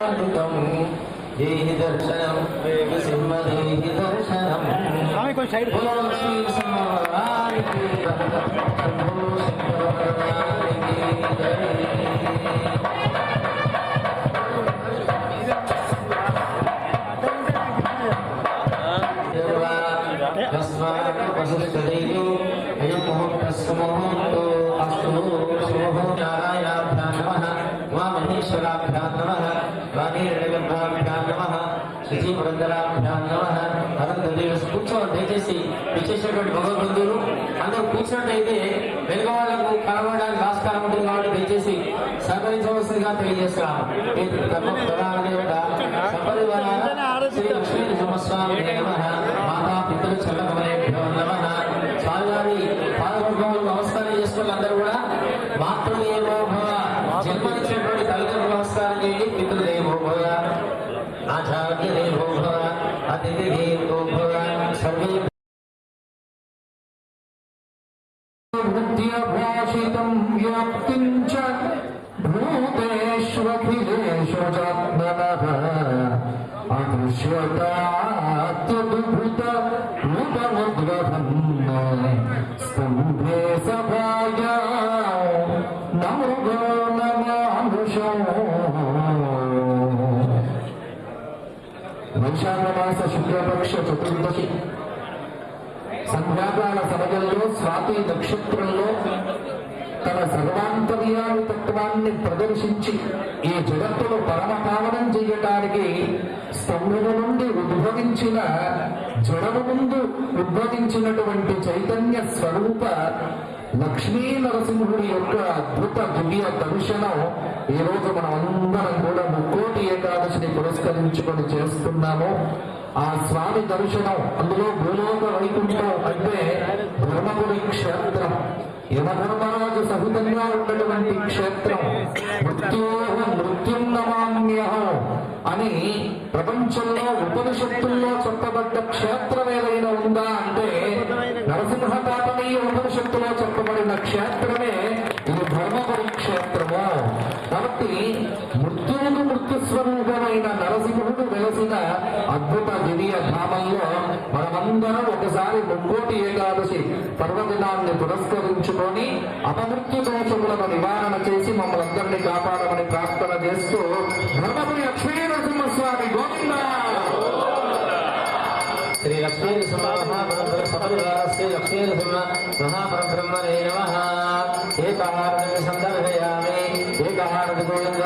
देहि दर्शनम सिंह देहि दर्शनम स्वामी कोई साइड बोलो श्री सिंहवारी की शंभो सिंहवारी की जय तस्मात् वसुस्तदेयो अयं मुहूर्तस्य मुहूर्तो अस्तु शुभो नारायणाभ्यां नमः उमा महेश्वराभ्यां नमः वाणीर्णगर्भाभ्यां नमः శశిపురందరాభ్యాం నమః. అందరూ కూర్చోండి దయచేసి. విశేషటువంటి భగవద్బంధువులు అందరూ కూర్చున్నట్టయితే వెనుక వాళ్లకు కలవడానికి ఆస్కారం ఉంటుంది కాబట్టి దయచేసి సహకరించవలసిందిగా తెలియజేస్తున్నాము. శ్రీ లక్ష్మీ నరసింహస్వామి నమః. మాతా పితృ చల్లకమలేభ్యో నమః. స్వామివారి పాదపద్మములు నమస్కారం చేసుకున్న అందరూ కూడా మాతృదేవో భవ, జన్మనిచ్చినటువంటి తల్లిదండ్రులు నమస్కారం చేయండి. పితృదేవో భవ, आचार्यदेवो भव, अतिथिदेवो भव. सर्वे बुद्ध्यभाषितं व्याप्तिं च भूतेष्वखिलेषु चात्मनः अदृश्यतात्यद्भुत रूपमुद्गहन् स्तम्भे सभाया नमो नमानुषो. వైశాఖమాస శుక్లపక్ష చతుర్దశి సంధ్యాకాల సమయంలో స్వాతి నక్షత్రంలో తన సర్వాంతర్యామి తత్వాన్ని ప్రదర్శించి ఈ జగత్తును పరమపావనం చేయటానికి స్తంభము నుండి ఉద్భవించిన జడము ముందు ఉద్భవించినటువంటి చైతన్య స్వరూప లక్ష్మీ నరసింహుడి యొక్క అద్భుత దివ్య దర్శనం ఈ రోజు మనం అందరం కూడా ముక్కోటి ఏకాదశిని పురస్కరించుకొని చేస్తున్నాము. ఆ స్వామి దర్శనం అందులో భూలోక వైకుంఠం అంటే ధర్మపురి క్షేత్రం, యమధర్మరాజు సహితంగా ఉన్నటువంటి క్షేత్రం. మృత్యుం నమామ్యహం అని ప్రపంచంలో ఉపనిషత్తుల్లో చెప్పబడ్డ క్షేత్రం ఏదైనా ఉందా అంటే నరసింహపాపనీయ ఉపనిషత్తులో చెప్పబడిన క్షేత్రమే ఇది ధర్మపురి క్షేత్రము. కాబట్టి మృత్యువుకు మృత్యుస్వరూపమైన నరసింహుడు వెలసిన అద్భుత దివ్య ధామంలో మనమందరం ఒకసారి ముక్కోటి ఏకాదశి పర్వదినాన్ని పురస్కరించుకొని అపమృత్యు దోషములను నివారణ చేసి మమ్మల్ని అందరినీ కాపాడమని ప్రార్థన చేస్తూ ధర్మపురి లక్ష్మీ నరసింహస్వామి గోవింద. శ్రీ లక్ష్మీ శ్రీ లక్ష్మీ నరసింహ మహాపరబ్రహ్మణే నమః. ఏకహారతి సందర్శయామి. ఏకహారతి గోవింద.